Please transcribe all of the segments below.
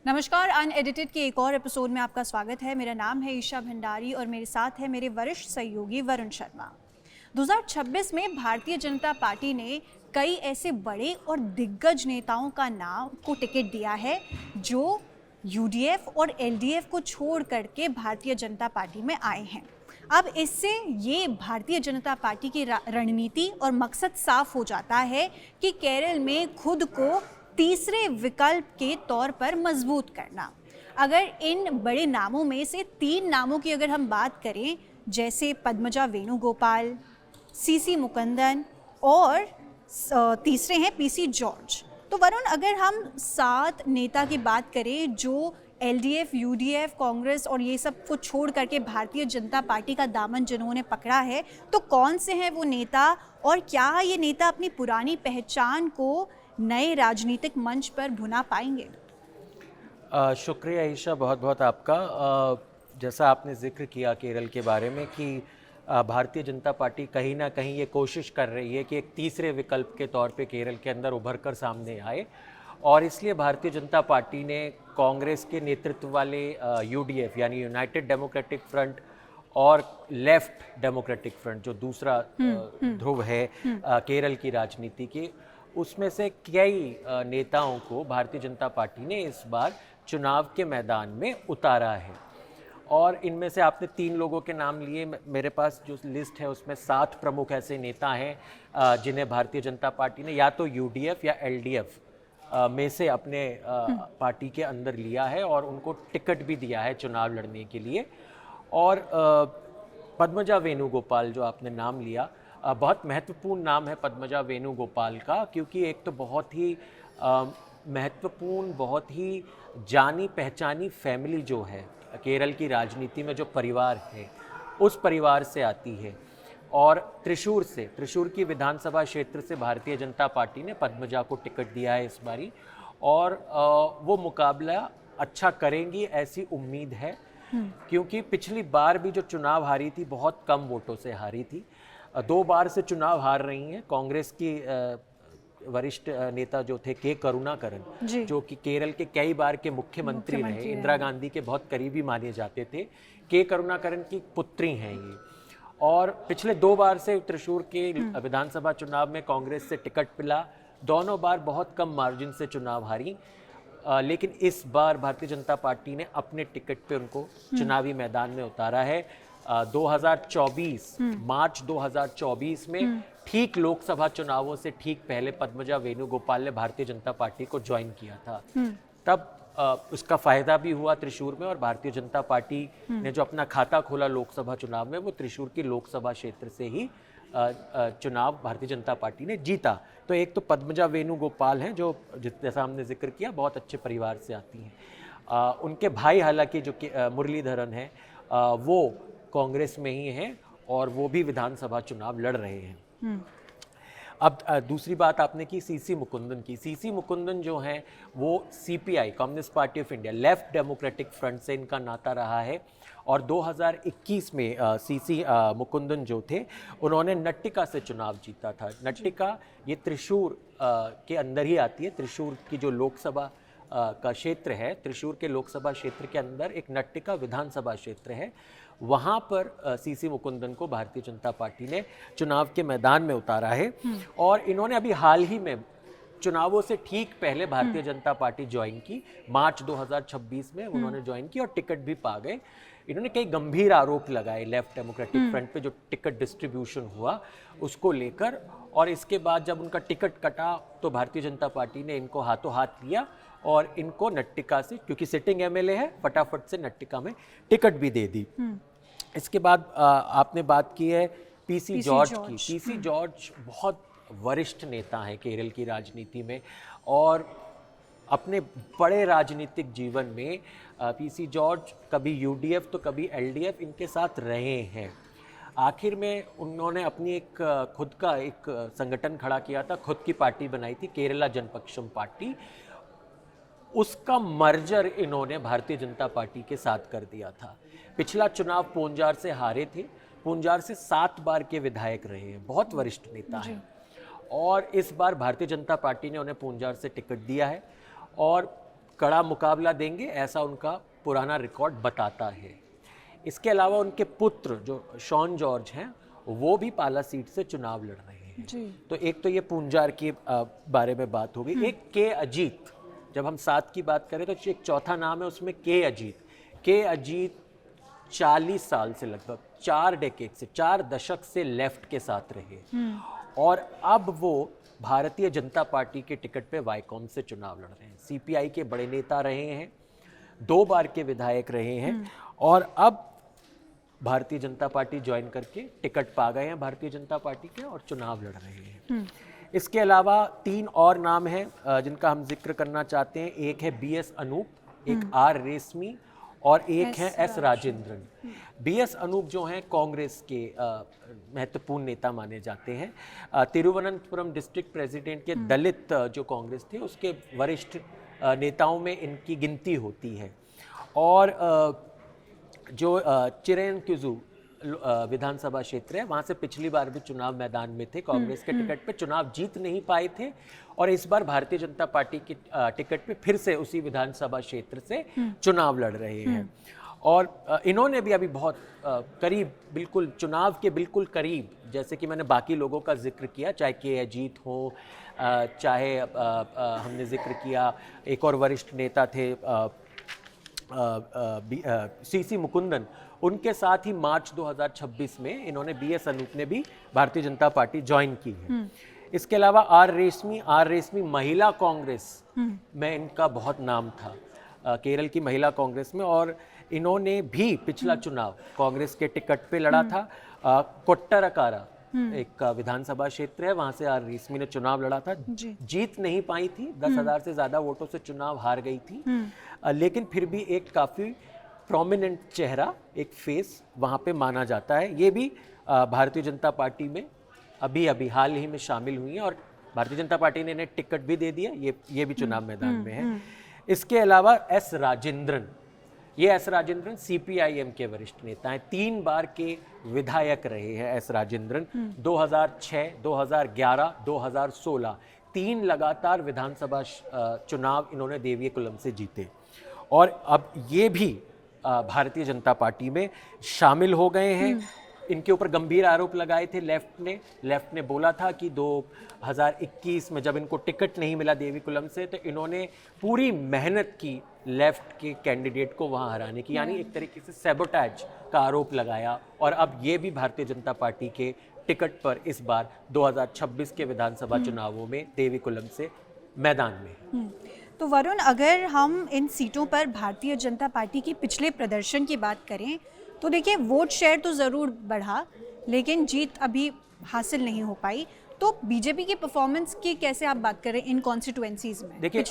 नमस्कार, अनएडिटेड के एक और एपिसोड में आपका स्वागत है। मेरा नाम है ईशा भंडारी और मेरे साथ है मेरे वरिष्ठ सहयोगी वरुण शर्मा। 2026 में भारतीय जनता पार्टी ने कई ऐसे बड़े और दिग्गज नेताओं का नाम को टिकट दिया है जो यूडीएफ और एलडीएफ को छोड़ करके भारतीय जनता पार्टी में आए हैं। अब इससे ये भारतीय जनता पार्टी की रणनीति और मकसद साफ हो जाता है कि केरल में खुद को तीसरे विकल्प के तौर पर मजबूत करना। अगर इन बड़े नामों में से 3 नामों की अगर हम बात करें, जैसे पद्मजा वेणुगोपाल, सीसी मुकुंदन और तीसरे हैं पीसी जॉर्ज, तो वरुण, अगर हम 7 नेता की बात करें जो एलडीएफ, यूडीएफ, कांग्रेस और ये सब को छोड़ करके भारतीय जनता पार्टी का दामन जिन्होंने पकड़ा है, तो कौन से हैं वो नेता और क्या ये नेता अपनी पुरानी पहचान को नए राजनीतिक मंच पर भुना पाएंगे? शुक्रिया ईशा, बहुत बहुत आपका। जैसा आपने जिक्र किया केरल के बारे में कि भारतीय जनता पार्टी कहीं ना कहीं ये कोशिश कर रही है कि एक तीसरे विकल्प के तौर पे केरल के अंदर उभर कर सामने आए, और इसलिए भारतीय जनता पार्टी ने कांग्रेस के नेतृत्व वाले यूडीएफ यानी यूनाइटेड डेमोक्रेटिक फ्रंट और लेफ्ट डेमोक्रेटिक फ्रंट जो दूसरा ध्रुव है केरल की राजनीति की, उसमें से कई नेताओं को भारतीय जनता पार्टी ने इस बार चुनाव के मैदान में उतारा है। और इनमें से आपने 3 लोगों के नाम लिए, मेरे पास जो लिस्ट है उसमें 7 प्रमुख ऐसे नेता हैं जिन्हें भारतीय जनता पार्टी ने या तो यूडीएफ या एलडीएफ में से अपने पार्टी के अंदर लिया है और उनको टिकट भी दिया है चुनाव लड़ने के लिए। और पद्मजा वेणुगोपाल जो आपने नाम लिया, बहुत महत्वपूर्ण नाम है पद्मजा वेणुगोपाल का, क्योंकि एक तो बहुत ही महत्वपूर्ण, बहुत ही जानी पहचानी फैमिली जो है केरल की राजनीति में, जो परिवार है उस परिवार से आती है। और त्रिशूर की विधानसभा क्षेत्र से भारतीय जनता पार्टी ने पद्मजा को टिकट दिया है इस बारी, और वो मुकाबला अच्छा करेंगी ऐसी उम्मीद है, क्योंकि पिछली बार भी जो चुनाव हारी थी बहुत कम वोटों से हारी थी। 2 बार से चुनाव हार रही हैं। कांग्रेस की वरिष्ठ नेता जो थे के करुणाकरन, जो कि केरल के कई बार के मुख्यमंत्री रहे, इंदिरा गांधी के बहुत करीबी माने जाते थे, के करुणाकरन की पुत्री हैं ये, और पिछले 2 बार से त्रिशूर के विधानसभा चुनाव में कांग्रेस से टिकट मिला, दोनों बार बहुत कम मार्जिन से चुनाव हारी। लेकिन इस बार भारतीय जनता पार्टी ने अपने टिकट पे उनको चुनावी मैदान में उतारा है। 2024 मार्च 2024 में ठीक लोकसभा चुनावों से ठीक पहले पद्मजा वेणुगोपाल ने भारतीय जनता पार्टी को ज्वाइन किया था। तब उसका फायदा भी हुआ त्रिशूर में, और भारतीय जनता पार्टी ने जो अपना खाता खोला लोकसभा चुनाव में, वो त्रिशूर की लोकसभा क्षेत्र से ही चुनाव भारतीय जनता पार्टी ने जीता। तो एक तो पद्मजा वेणुगोपाल हैं जो जैसा हमने जिक्र किया बहुत अच्छे परिवार से आती हैं। उनके भाई हालांकि जो कि मुरलीधरन हैं, वो कांग्रेस में ही हैं और वो भी विधानसभा चुनाव लड़ रहे हैं। अब दूसरी बात आपने की सीसी मुकुंदन की। सीसी मुकुंदन जो हैं वो CPI, communist party of India, left democratic front से इनका नाता रहा है, और 2021 में सीसी मुकुंदन जो थे उन्होंने नट्टिका से चुनाव जीता था। नट्टिका ये त्रिशूर के अंदर ही आती है। त्रिशूर की जो लोकसभा का क्षेत्र है, त्रिशूर के लोकसभा क्षेत्र के अंदर एक नट्टिका विधानसभा क्षेत्र है, वहाँ पर सीसी मुकुंदन को भारतीय जनता पार्टी ने चुनाव के मैदान में उतारा है। और इन्होंने अभी हाल ही में चुनावों से ठीक पहले भारतीय जनता पार्टी ज्वाइन की, मार्च 2026 में उन्होंने ज्वाइन की और टिकट भी पा गए। इन्होंने कई गंभीर आरोप लगाए लेफ्ट डेमोक्रेटिक फ्रंट पे जो टिकट डिस्ट्रीब्यूशन हुआ उसको लेकर, और इसके बाद जब उनका टिकट कटा तो भारतीय जनता पार्टी ने इनको हाथों हाथ लिया और इनको नट्टिका से, क्योंकि सिटिंग एमएलए है, फटाफट से नट्टिका में टिकट भी दे दी। इसके बाद आपने बात की है पीसी जॉर्ज की। पीसी जॉर्ज बहुत वरिष्ठ नेता हैं केरल की राजनीति में, और अपने बड़े राजनीतिक जीवन में पीसी जॉर्ज कभी यूडीएफ तो कभी एलडीएफ इनके साथ रहे हैं। आखिर में उन्होंने अपनी एक खुद का एक संगठन खड़ा किया था, खुद की पार्टी बनाई थी, केरला जनपक्षम पार्टी। उसका मर्जर इन्होंने भारतीय जनता पार्टी के साथ कर दिया था। पिछला चुनाव पूंजार से हारे थे, पूंजार से 7 बार के विधायक रहे हैं, बहुत वरिष्ठ नेता हैं, और इस बार भारतीय जनता पार्टी ने उन्हें पूंजार से टिकट दिया है। और कड़ा मुकाबला देंगे, ऐसा उनका पुराना रिकॉर्ड बताता है। इसके अलावा उनके पुत्र जो शॉन जॉर्ज हैं वो भी पाला सीट से चुनाव लड़ रहे हैं जी। तो एक तो ये पूंजार के बारे में बात होगी। एक के अजीत, जब हम 7 की बात करें तो एक चौथा नाम है उसमें के अजीत। के अजीत 40 साल से लगभग 4 दशक से लेफ्ट के साथ रहे और अब वो भारतीय जनता पार्टी के टिकट पे वाईकॉम से चुनाव लड़ रहे हैं। सीपीआई के बड़े नेता रहे हैं, 2 बार के विधायक रहे हैं और अब भारतीय जनता पार्टी ज्वाइन करके टिकट पा गए हैं भारतीय जनता पार्टी के और चुनाव लड़ रहे हैं। इसके अलावा 3 और नाम हैं जिनका हम जिक्र करना चाहते हैं। एक है बीएस अनूप, एक आर रेशमी और एक है एस राजेंद्रन। बीएस अनूप जो हैं कांग्रेस के महत्वपूर्ण नेता माने जाते हैं। तिरुवनंतपुरम डिस्ट्रिक्ट प्रेसिडेंट के दलित जो कांग्रेस थे उसके वरिष्ठ नेताओं में इनकी गिनती होती है। और जो चिरेन क्यूजू विधानसभा क्षेत्र है वहाँ से पिछली बार भी चुनाव मैदान में थे, कांग्रेस के टिकट पे चुनाव जीत नहीं पाए थे और इस बार भारतीय जनता पार्टी की टिकट पे फिर से उसी विधानसभा क्षेत्र से चुनाव लड़ रहे हैं। और इन्होंने भी अभी बहुत करीब, बिल्कुल चुनाव के बिल्कुल करीब, जैसे कि मैंने बाकी लोगों का जिक्र किया, चाहे के अजीत हो, चाहे हमने जिक्र किया एक और वरिष्ठ नेता थे सीसी मुकुंदन, उनके साथ ही मार्च 2026 में इन्होंने बीएस अनूप ने भी भारतीय जनता पार्टी ज्वाइन की है। इसके अलावा आर रेशमी महिला कांग्रेस में इनका बहुत नाम था, केरल की महिला कांग्रेस में, और इन्होंने भी पिछला चुनाव कांग्रेस के टिकट पे लड़ा था। कोट्टारकारा एक विधानसभा क्षेत्र है, वहां से आर रेशमी ने चुनाव लड़ा था, जीत नहीं पाई थी, 10,000 से ज्यादा वोटों से चुनाव हार गई थी, लेकिन फिर भी एक काफी प्रोमिनेंट चेहरा, एक फेस वहाँ पे माना जाता है। ये भी भारतीय जनता पार्टी में अभी हाल ही में शामिल हुई हैं और भारतीय जनता पार्टी ने इन्हें टिकट भी दे दिया, ये भी चुनाव मैदान में है। इसके अलावा एस राजेंद्रन सीपीआईएम के वरिष्ठ नेता हैं, 3 बार के विधायक रहे हैं एस राजेंद्रन। 2006, 2011, 2016 3 लगातार विधानसभा चुनाव इन्होंने देवीकुलम से जीते और अब ये भी भारतीय जनता पार्टी में शामिल हो गए हैं। इनके ऊपर गंभीर आरोप लगाए थे लेफ्ट ने बोला था कि 2021 में जब इनको टिकट नहीं मिला देवीकुलम से तो इन्होंने पूरी मेहनत की लेफ्ट के कैंडिडेट को वहां हराने की, यानी एक तरीके से सैबोटैज का आरोप लगाया और अब ये भी भारतीय जनता पार्टी के टिकट पर इस बार 2026 के विधानसभा चुनावों में देवीकुलम से मैदान में। तो वरुण, अगर हम इन सीटों पर भारतीय जनता पार्टी की पिछले प्रदर्शन की बात करें तो देखिए वोट शेयर तो ज़रूर बढ़ा लेकिन जीत अभी हासिल नहीं हो पाई, तो बीजेपी की परफॉर्मेंस की कैसे आप बात करें इन कॉन्स्टिट्यूएंसीज में? देखिए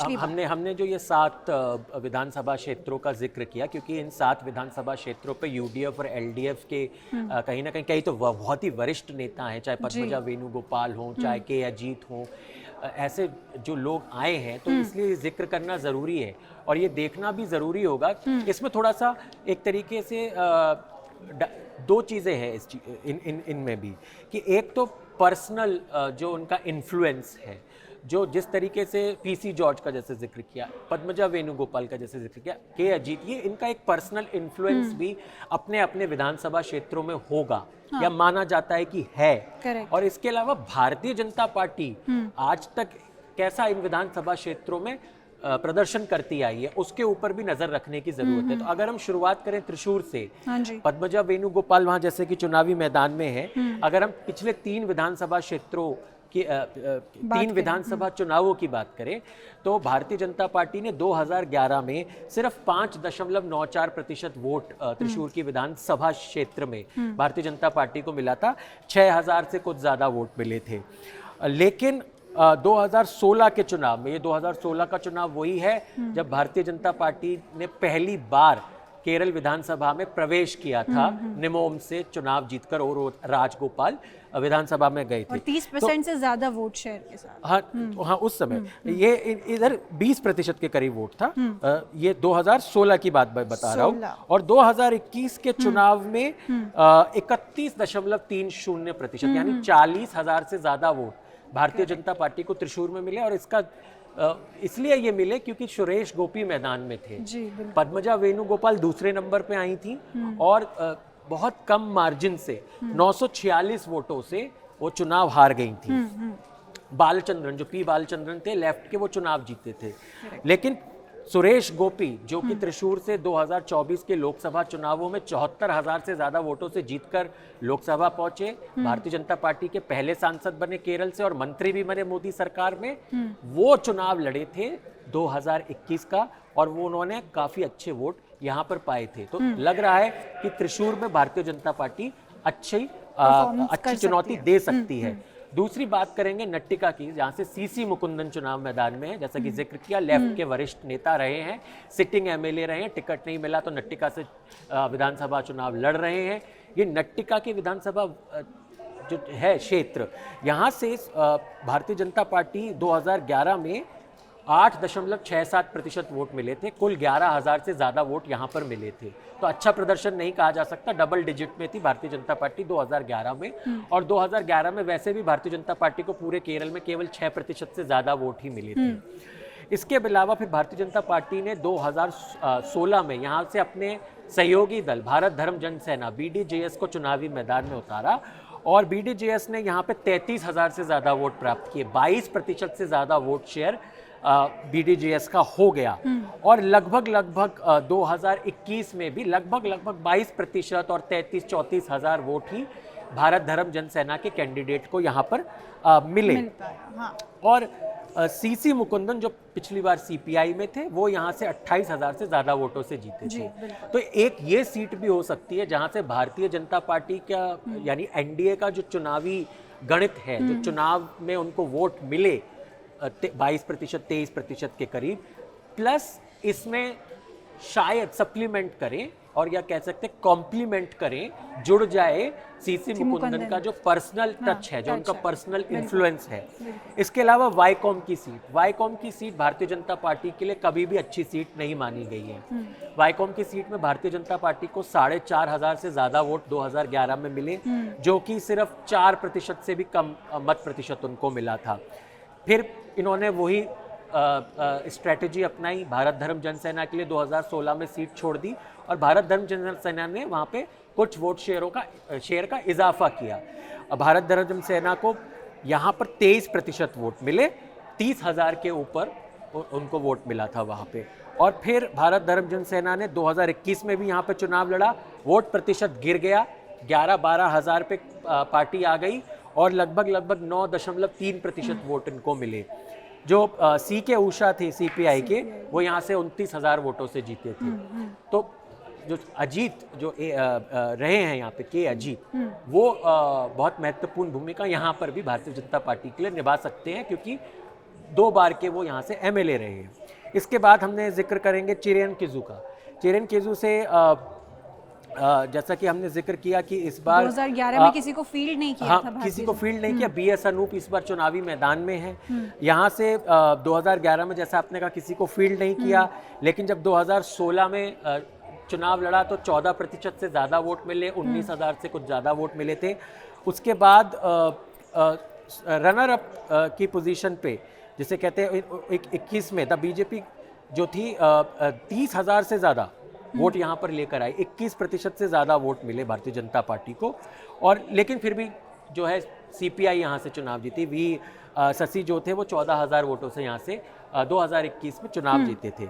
हमने जो ये 7 विधानसभा क्षेत्रों का जिक्र किया, क्योंकि इन 7 विधानसभा क्षेत्रों पे यूडीएफ और एलडीएफ के कहीं ना कहीं तो बहुत ही वरिष्ठ नेता हैं, चाहे पद्मजा वेणुगोपाल हों, चाहे के अजीत हों, ऐसे जो लोग आए हैं, तो इसलिए जिक्र करना ज़रूरी है और ये देखना भी ज़रूरी होगा। इसमें थोड़ा सा एक तरीके से 2 चीज़ें हैं इनमें भी, कि एक तो पर्सनल जो उनका इन्फ्लुएंस है, जो जिस तरीके से पीसी जॉर्ज का जैसे जिक्र किया, पद्मजा वेणुगोपाल का जैसे जिक्र किया, के अजीत, ये इनका एक पर्सनल इन्फ्लुएंस भी अपने अपने विधानसभा क्षेत्रों में होगा या माना जाता है कि है। Correct. और इसके अलावा भारतीय जनता पार्टी आज तक कैसा इन विधानसभा क्षेत्रों में प्रदर्शन करती आई है उसके ऊपर भी नजर रखने की जरूरत है। तो अगर हम शुरुआत करें त्रिशूर से, पद्मजा वेणुगोपाल वहां जैसे कि चुनावी मैदान में है, अगर हम पिछले 3 विधानसभा क्षेत्रों की 3 विधानसभा चुनावों की बात करें तो भारतीय जनता पार्टी ने 2011 में सिर्फ 5.94% वोट त्रिशूर की विधानसभा क्षेत्र में भारतीय जनता पार्टी को मिला था, 6,000 से कुछ ज्यादा वोट मिले थे। लेकिन 2016 के चुनाव में, ये 2016 का चुनाव वही है जब भारतीय जनता पार्टी ने पहली बार केरल विधानसभा में प्रवेश किया था, निमोम से चुनाव जीतकर और राजगोपाल विधानसभा में गए थे और 30% से ज्यादा वोट शेयर के साथ। हाँ उस समय ये इधर 20% के करीब वोट था। ये 2016 की बात बता रहा हूँ। और 2021 के चुनाव में 31.30% यानी 40,000 से ज्यादा वोट भारतीय जनता पार्टी को त्रिशूर में मिले और इसका इसलिए ये मिले क्योंकि सुरेश गोपी मैदान में थे। जी बिल्कुल। पद्मजा वेणुगोपाल दूसरे नंबर पे आई थी और बहुत कम मार्जिन से 946 वोटों से वो चुनाव हार गई थी। बालचंद्रन, जो पी बालचंद्रन थे लेफ्ट के, वो चुनाव जीते थे। लेकिन सुरेश गोपी जो कि त्रिशूर से 2024 के लोकसभा चुनावों में 74,000 से ज्यादा वोटों से जीतकर लोकसभा पहुंचे, भारतीय जनता पार्टी के पहले सांसद बने केरल से और मंत्री भी बने मोदी सरकार में, वो चुनाव लड़े थे 2021 का और वो उन्होंने काफी अच्छे वोट यहाँ पर पाए थे। तो लग रहा है कि त्रिशूर में भारतीय जनता पार्टी अच्छी चुनौती दे सकती है। दूसरी बात करेंगे नट्टिका की, जहां से सीसी मुकुंदन चुनाव मैदान में है। जैसा कि जिक्र किया, लेफ्ट के वरिष्ठ नेता रहे हैं, सिटिंग एमएलए रहे हैं, टिकट नहीं मिला तो नट्टिका से विधानसभा चुनाव लड़ रहे हैं। ये नट्टिका की विधानसभा जो है क्षेत्र, यहाँ से भारतीय जनता पार्टी 2011 में 8.67% वोट मिले थे। कुल 11,000 से ज़्यादा वोट यहाँ पर मिले थे। तो अच्छा प्रदर्शन नहीं कहा जा सकता, डबल डिजिट में थी भारतीय जनता पार्टी 2011 में। और 2011 में वैसे भी भारतीय जनता पार्टी को पूरे केरल में केवल 6% से ज़्यादा वोट ही मिले थे। इसके अलावा फिर भारतीय जनता पार्टी ने 2016 में यहाँ से अपने सहयोगी दल भारत धर्म जन सेना BDJS को चुनावी मैदान में उतारा और BDJS ने यहाँ पे 33,000 से ज़्यादा वोट प्राप्त किए। 22% से ज़्यादा वोट शेयर BDJS का हो गया। और लगभग 2021 में भी लगभग 22% और 33-34 हजार वोट ही भारत धर्म जन सेना के कैंडिडेट को यहाँ पर मिले। हाँ। और सीसी मुकुंदन जो पिछली बार CPI में थे, वो यहाँ से 28,000 से ज़्यादा वोटों से जीते थे। तो एक ये सीट भी हो सकती है जहाँ से भारतीय जनता पार्टी का यानी NDA का जो चुनावी गणित है, जो चुनाव में उनको वोट मिले 22% 23% के करीब, प्लस इसमें शायद सप्लीमेंट करें और या कह सकते कॉम्प्लीमेंट करें, जुड़ जाए सीसी मुकुंदन का जो पर्सनल टच है, जो उनका पर्सनल इन्फ्लुएंस है। इसके अलावा वाईकॉम की सीट भारतीय जनता पार्टी के लिए कभी भी अच्छी सीट नहीं मानी गई है। वाईकॉम की सीट में भारतीय जनता पार्टी को 4,500 से ज्यादा वोट 2011 में मिले, जो कि सिर्फ 4% से भी कम मत प्रतिशत उनको मिला था। फिर इन्होंने वही स्ट्रेटजी अपनाई, भारत धर्म जन सेना के लिए 2016 में सीट छोड़ दी और भारत धर्म जन सेना ने वहाँ पे कुछ वोट शेयर का इजाफा किया। भारत धर्म जन सेना को यहाँ पर 23% वोट मिले, 30,000 के ऊपर उनको वोट मिला था वहाँ पे। और फिर भारत धर्म जन सेना ने 2021 में भी यहाँ पे चुनाव लड़ा, वोट प्रतिशत गिर गया, 11-12 हज़ार पे पार्टी आ गई और लगभग 9.3% वोट इनको मिले। जो सी के उषा थे CPI के, वो यहाँ से 29,000 वोटों से जीते थे। तो जो अजीत जो रहे हैं यहाँ पे के अजीत, वो बहुत महत्वपूर्ण भूमिका यहाँ पर भी भारतीय जनता पार्टी के लिए निभा सकते हैं, क्योंकि 2 बार के वो यहाँ से MLA रहे हैं। इसके बाद हमने जिक्र करेंगे चिरेन किजू का। चिरेन किजू से जैसा कि हमने जिक्र किया कि इस बार 2011 में किसी को फील्ड नहीं किया था, किसी को फील्ड नहीं किया। BS अनूप इस बार चुनावी मैदान में है। यहाँ से 2011 में जैसा आपने कहा किसी को फील्ड नहीं किया, लेकिन जब 2016 में चुनाव लड़ा तो 14% से ज़्यादा वोट मिले, 19,000 से कुछ ज़्यादा वोट मिले थे। उसके बाद रनर अप की पोजीशन पे, जिसे कहते हैं 21 में द BJP जो थी 30,000 से ज़्यादा वोट यहाँ पर लेकर आई, 21% से ज़्यादा वोट मिले भारतीय जनता पार्टी को। और लेकिन फिर भी जो है CPI यहाँ से चुनाव जीती। V शशि जो थे वो 14,000 वोटों से यहाँ से 2021 में चुनाव जीते थे।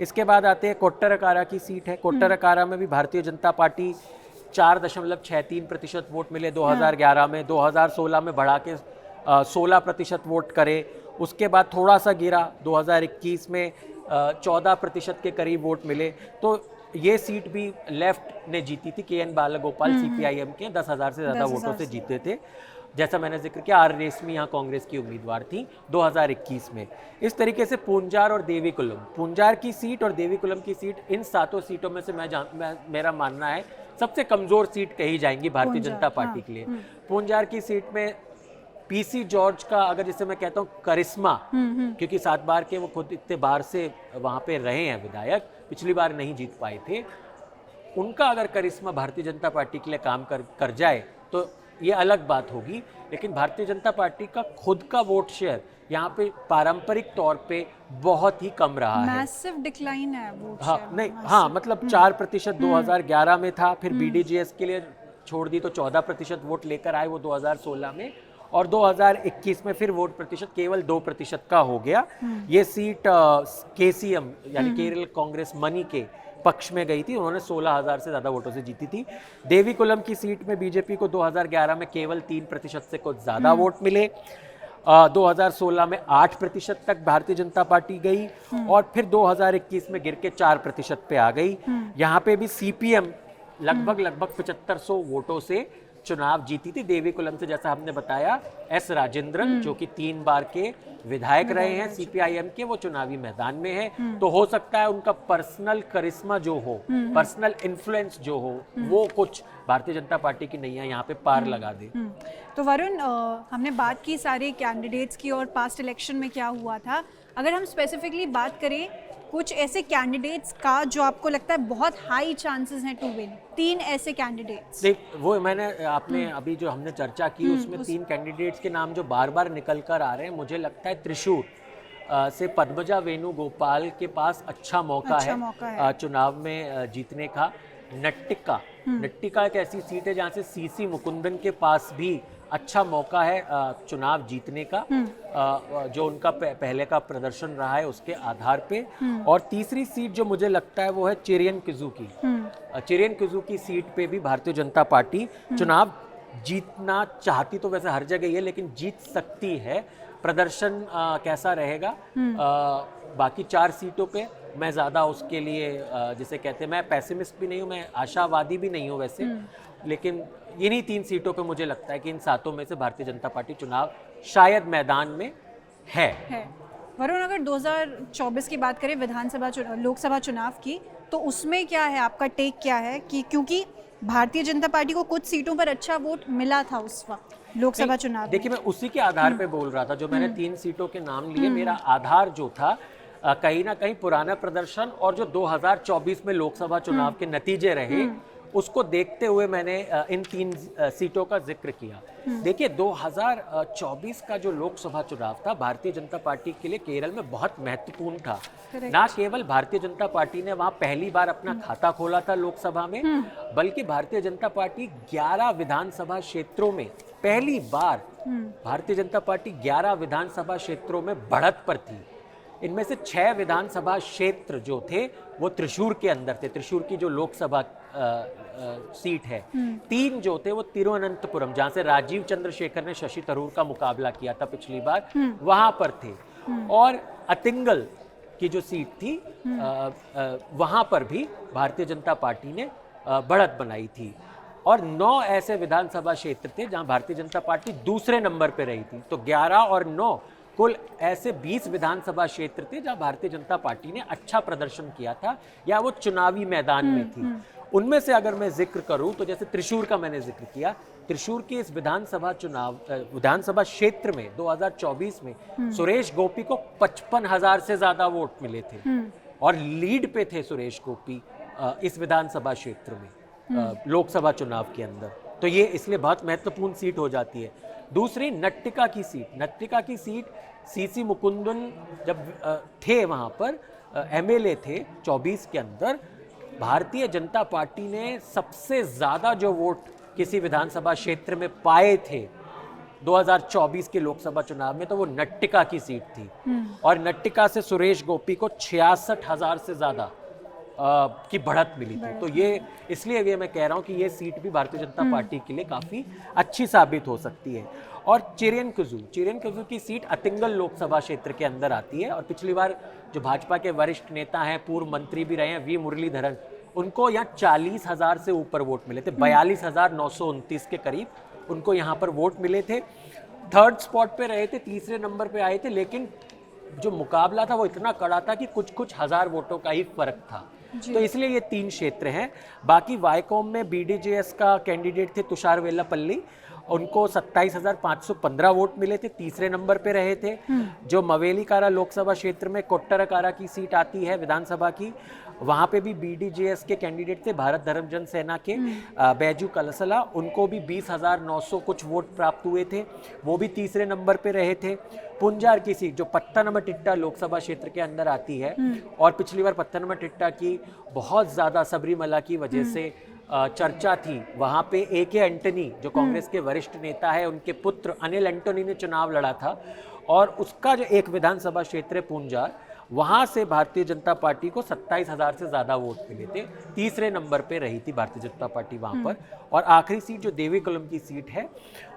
इसके बाद आते हैं कोट्टरकारा की सीट है। कोट्टरकारा में भी भारतीय जनता पार्टी 4.63% वोट मिले 2011 में, 2016 में बढ़ा के 16% वोट करे। उसके बाद थोड़ा सा गिरा, 2021 में 14% के करीब वोट मिले। तो ये सीट भी लेफ्ट ने जीती थी, KN बालगोपाल CPIM के 10,000 से ज़्यादा वोटों से जीते थे। जैसा मैंने जिक्र किया, R रेशमी यहाँ कांग्रेस की उम्मीदवार थी 2021 में। इस तरीके से पूंजार और देवीकुलम, पूंजार की सीट और देवीकुलम की सीट, इन 7 सीटों में से मेरा मानना है सबसे कमज़ोर सीट कही जाएंगी भारतीय जनता पार्टी के लिए। पूंजार की सीट में PC जॉर्ज का, अगर जिसे मैं कहता हूँ करिश्मा, क्योंकि 7 बार के वो खुद इतने बार से वहाँ पे रहे हैं विधायक, पिछली बार नहीं जीत पाए थे, उनका अगर करिश्मा भारतीय जनता पार्टी के लिए काम कर जाए तो ये अलग बात होगी, लेकिन भारतीय जनता पार्टी का खुद का वोट शेयर यहाँ पे पारंपरिक तौर पे बहुत ही कम रहा है। मैसिव डिक्लाइन है वोट हाँ शेयर, नहीं, massive। हाँ मतलब 4% 2011 में था, फिर बीडीजेएस के लिए छोड़ दी तो 14% वोट लेकर आए वो 2016 में, और 2021 में फिर वोट प्रतिशत केवल 2% का हो गया। ये सीट केसीएम यानी केरल कांग्रेस मनी के पक्ष में गई थी, उन्होंने 16,000 से ज़्यादा वोटों से जीती थी। देवीकुलम की सीट में बीजेपी को 2011 में केवल 3% से कुछ ज़्यादा वोट मिले। 2016 में 8% तक भारतीय जनता पार्टी गई, और फिर 2021 में गिर के 4% पे आ गई। यहाँ पे भी सीपीएम लगभग 7500 वोटों से चुनाव जीती थी। देवीकुलम से, जैसा हमने बताया, एस राजेंद्रन जो कि 3 बार के विधायक रहे हैं सीपीआईएम के, वो चुनावी मैदान में है। तो हो सकता है उनका पर्सनल करिश्मा जो हो, पर्सनल इन्फ्लुएंस जो हो, वो कुछ भारतीय जनता पार्टी की नैया यहाँ पे पार लगा दे। तो वरुण, हमने बात की सारे कैंडिडेट्स की और पास्ट इलेक्शन में क्या हुआ था। अगर हम स्पेसिफिकली बात करें कुछ ऐसे कैंडिडेट्स का जो आपको लगता है बहुत हाई चांसेस हैं टू विन, 3 ऐसे कैंडिडेट्स। देख, वो मैंने आपने अभी जो हमने चर्चा की उसमें 3 कैंडिडेट्स के नाम जो बार बार निकल कर आ रहे हैं, मुझे लगता है त्रिशूर से पद्मजा वेणुगोपाल के पास अच्छा मौका है चुनाव में जीतने का। नट्टिका एक ऐसी सीट है जहाँ से सीसी मुकुंदन के पास भी अच्छा मौका है चुनाव जीतने का, जो उनका पहले का प्रदर्शन रहा है उसके आधार पे। और तीसरी सीट जो मुझे लगता है वो है चिरियन किजू की। चिरियन किजू की सीट पे भी भारतीय जनता पार्टी चुनाव जीतना चाहती तो वैसे हर जगह ही है, लेकिन जीत सकती है। प्रदर्शन कैसा रहेगा बाकी 4 सीटों पे, मैं ज़्यादा उसके लिए जिसे कहते हैं, मैं पैसिमिस्ट भी नहीं हूँ, मैं आशावादी भी नहीं हूँ वैसे, लेकिन इन्हीं 3 सीटों पे मुझे लगता है कि इन 7 में से भारतीय जनता पार्टी चुनाव शायद मैदान में है। वरुण, अगर 2024 की बात करें विधानसभा लोकसभा चुनाव की, तो उसमें क्या है, आपका टेक क्या है? कि क्योंकि भारतीय जनता पार्टी को कुछ सीटों पर अच्छा वोट मिला था उस वक्त लोकसभा चुनाव। देखिए, मैं उसी के आधार पे बोल रहा था, जो मैंने 3 सीटों के नाम लिए, मेरा आधार जो था कहीं ना कहीं पुराना प्रदर्शन और जो 2024 में लोकसभा चुनाव के नतीजे रहे, उसको देखते हुए मैंने इन 3 सीटों का जिक्र किया। देखिए, 2024 का जो लोकसभा चुनाव था भारतीय जनता पार्टी के लिए केरल में बहुत महत्वपूर्ण था। ना केवल भारतीय जनता पार्टी ने वहां पहली बार अपना खाता खोला था लोकसभा में, बल्कि भारतीय जनता पार्टी 11 विधानसभा क्षेत्रों में पहली बार भारतीय जनता पार्टी 11 विधानसभा क्षेत्रों में बढ़त पर थी। इनमें से 6 विधानसभा क्षेत्र जो थे वो त्रिशूर के अंदर थे। त्रिशूर की जो लोकसभा सीट है, 3 जो थे वो तिरुवनंतपुरम, जहां से राजीव चंद्रशेखर ने शशि थरूर का मुकाबला किया था पिछली बार, वहां पर थे। और अतिंगल की जो सीट थी वहां पर भी भारतीय जनता पार्टी ने बढ़त बनाई थी। और 9 ऐसे विधानसभा क्षेत्र थे जहां भारतीय जनता पार्टी दूसरे नंबर पर रही थी। तो 11 और 9 कुल ऐसे 20 विधानसभा क्षेत्र थे जहां भारतीय जनता पार्टी ने अच्छा प्रदर्शन किया था या वो चुनावी मैदान में थी। उनमें से अगर मैं जिक्र करूं तो जैसे त्रिशूर का मैंने जिक्र किया, त्रिशूर के इस विधानसभा क्षेत्र में 2024 में सुरेश गोपी को 55,000 से ज्यादा वोट मिले थे और लीड पे थे सुरेश गोपी इस विधानसभा क्षेत्र में लोकसभा चुनाव के अंदर। तो ये इसलिए बहुत महत्वपूर्ण सीट हो जाती है। दूसरी नट्टिका की सीट सीसी मुकुंदन जब थे वहाँ पर एमएलए थे 24 के अंदर, भारतीय जनता पार्टी ने सबसे ज़्यादा जो वोट किसी विधानसभा क्षेत्र में पाए थे 2024 के लोकसभा चुनाव में, तो वो नट्टिका की सीट थी। और नट्टिका से सुरेश गोपी को 66,000 से ज़्यादा की बढ़त मिली थी। तो ये इसलिए ये मैं कह रहा हूँ कि ये सीट भी भारतीय जनता पार्टी के लिए काफ़ी अच्छी साबित हो सकती है। और चिरियन किजू की सीट अतिंगल लोकसभा क्षेत्र के अंदर आती है। और पिछली बार जो भाजपा के वरिष्ठ नेता हैं, पूर्व मंत्री भी रहे हैं, वी मुरलीधरन, उनको यहाँ 40,000 से ऊपर वोट मिले थे, 42,929 के करीब उनको यहाँ पर वोट मिले थे। 3rd स्पॉट पे रहे थे, 3रे नंबर पे आए थे, लेकिन जो मुकाबला था वो इतना कड़ा था कि कुछ हज़ार वोटों का ही फर्क था। तो इसलिए ये 3 क्षेत्र हैं। बाकी वाईकॉम में बीडीजेएस का कैंडिडेट थे तुषार वेल्लापल्ली, उनको 27,515 वोट मिले थे, तीसरे नंबर पे रहे थे। जो मवेलीकारा लोकसभा क्षेत्र में कोट्टरकारा की सीट आती है विधानसभा की, वहाँ पे भी BDJS के कैंडिडेट थे, भारत धर्म जन सेना के बैजू कलसला, उनको भी 20,900 कुछ वोट प्राप्त हुए थे, वो भी तीसरे नंबर पे रहे थे। पुंजार की सीट जो पत्तनमतिट्टा लोकसभा क्षेत्र के अंदर आती है, और पिछली बार पत्तनमतिट्टा की बहुत ज़्यादा सबरीमला की वजह से चर्चा थी, वहाँ पे AK एंटनी जो कांग्रेस के वरिष्ठ नेता है, उनके पुत्र अनिल एंटनी ने चुनाव लड़ा था, और उसका जो एक विधानसभा क्षेत्र है पूंजार, वहाँ से भारतीय जनता पार्टी को 27,000 से ज़्यादा वोट मिले थे, तीसरे नंबर पे रही थी भारतीय जनता पार्टी वहाँ पर। और आखिरी सीट जो देवीकुलम की सीट है,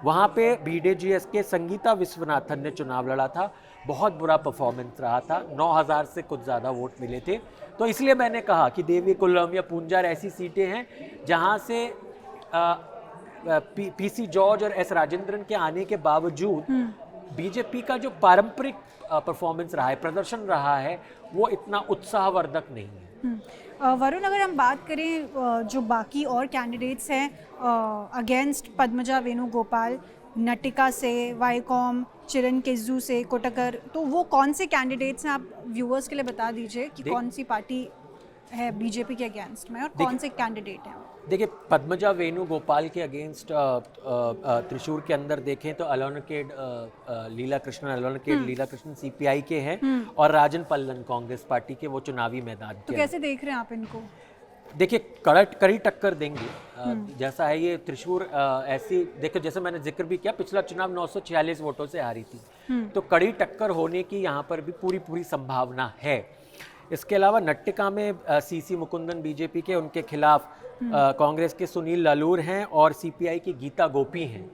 वहाँ पे BDJS के संगीता विश्वनाथन ने चुनाव लड़ा था, बहुत बुरा परफॉर्मेंस रहा था, 9,000 से कुछ ज़्यादा वोट मिले थे। तो इसलिए मैंने कहा कि देवीकुलम या पूंजार ऐसी सीटें हैं जहाँ से PC जॉर्ज और S राजेंद्रन के आने के बावजूद बीजेपी का जो पारंपरिक परफॉर्मेंस रहा है, प्रदर्शन रहा है, वो इतना उत्साहवर्धक नहीं है। वरुण, अगर हम बात करें जो बाकी और कैंडिडेट्स हैं अगेंस्ट पद्मजा वेणुगोपाल, नटिका से, वाईकॉम, चिरन किज्जू से, कोटकर, तो वो कौन से कैंडिडेट्स हैं, आप व्यूअर्स के लिए बता दीजिए कि कौन सी पार्टी है बीजेपी के अगेंस्ट में और कौन से कैंडिडेट हैं? देखिए, पद्मजा वेणुगोपाल के अगेंस्ट त्रिशूर के अंदर देखें तो अलोनकेड लीला कृष्णन CPI के हैं, और राजन पल्लन कांग्रेस पार्टी के, वो चुनावी मैदान के। तो कैसे देख रहे हैं आप इनको? देखिए, कड़ी टक्कर देंगे। जैसा है ये त्रिशूर, ऐसी देखो, जैसे मैंने जिक्र भी किया, पिछला चुनाव 946 वोटों से हारी थी, तो कड़ी टक्कर होने की यहाँ पर भी पूरी संभावना है। इसके अलावा नट्टिका में CC मुकुंदन बीजेपी के, उनके खिलाफ कांग्रेस के सुनील लालूर हैं और CPI की गीता गोपी हैं।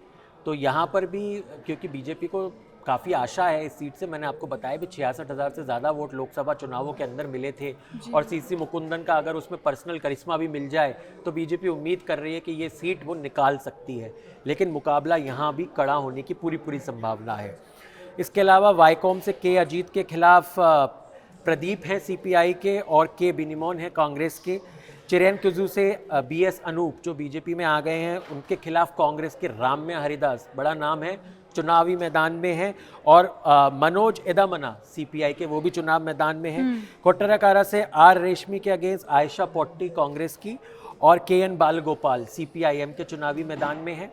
तो यहाँ पर भी क्योंकि बीजेपी को काफ़ी आशा है इस सीट से, मैंने आपको बताया भी 66,000 से ज़्यादा वोट लोकसभा चुनावों के अंदर मिले थे, और CC मुकुंदन का अगर उसमें पर्सनल करिश्मा भी मिल जाए तो बीजेपी उम्मीद कर रही है कि ये सीट वो निकाल सकती है। लेकिन मुकाबला यहाँ भी कड़ा होने की पूरी संभावना है। इसके अलावा वाईकॉम से K अजीत के खिलाफ प्रदीप हैं CPI के, और K बिनिमोन हैं कांग्रेस के। चिरेन किजू से BS अनूप जो बीजेपी में आ गए हैं, उनके खिलाफ कांग्रेस के राम्या हरिदास, बड़ा नाम है, चुनावी मैदान में हैं, और मनोज एदामना CPI के, वो भी चुनाव मैदान में हैं। कोट्टरकारा से R रेशमी के अगेंस्ट आयशा पोट्टी कांग्रेस की, और KN बालगोपाल CPIM के चुनावी मैदान में है।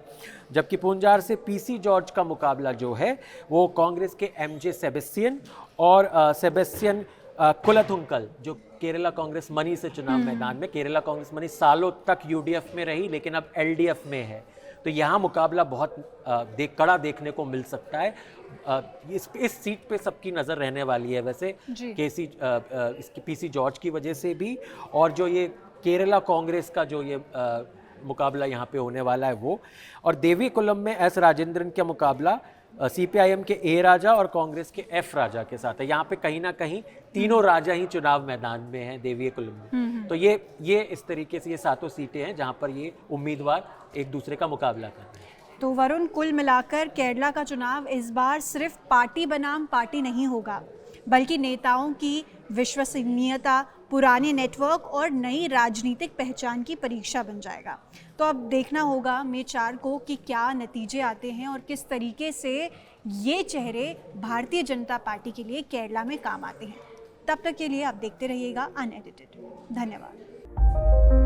जबकि पूंजार से PC जॉर्ज का मुकाबला जो है वो कांग्रेस के MJ सेबेस्टियन और सेबेस्टियन कुलथुंकल, जो केरला कांग्रेस मनी से चुनाव मैदान में। केरला कांग्रेस मनी सालों तक UDF में रही, लेकिन अब LDF में है, तो यहाँ मुकाबला बहुत कड़ा देखने को मिल सकता है। इस सीट पे सबकी नज़र रहने वाली है वैसे, इसकी PC जॉर्ज की वजह से भी, और जो ये केरला कांग्रेस का जो ये मुकाबला यहाँ पे होने वाला है वो। और देवीकुलम में S राजेंद्रन का मुकाबला CPIM के A राजा और कांग्रेस के F राजा के साथ है। यहाँ पे कहीं ना कहीं तीनों राजा ही चुनाव मैदान में हैं देवीकुलम में। तो ये इस तरीके से ये सातों सीटें हैं जहाँ पर ये उम्मीदवार एक दूसरे का मुकाबला कर रहे हैं। तो वरुण, कुल मिलाकर केरला का चुनाव इस बार सिर्फ पार्टी बनाम पार्टी नहीं होगा, बल्कि नेताओं की विश्वसनीयता, पुराने नेटवर्क और नई राजनीतिक पहचान की परीक्षा बन जाएगा। तो अब देखना होगा मई 4 को कि क्या नतीजे आते हैं और किस तरीके से ये चेहरे भारतीय जनता पार्टी के लिए केरला में काम आते हैं। तब तक के लिए आप देखते रहिएगा अनएडिटेड। धन्यवाद।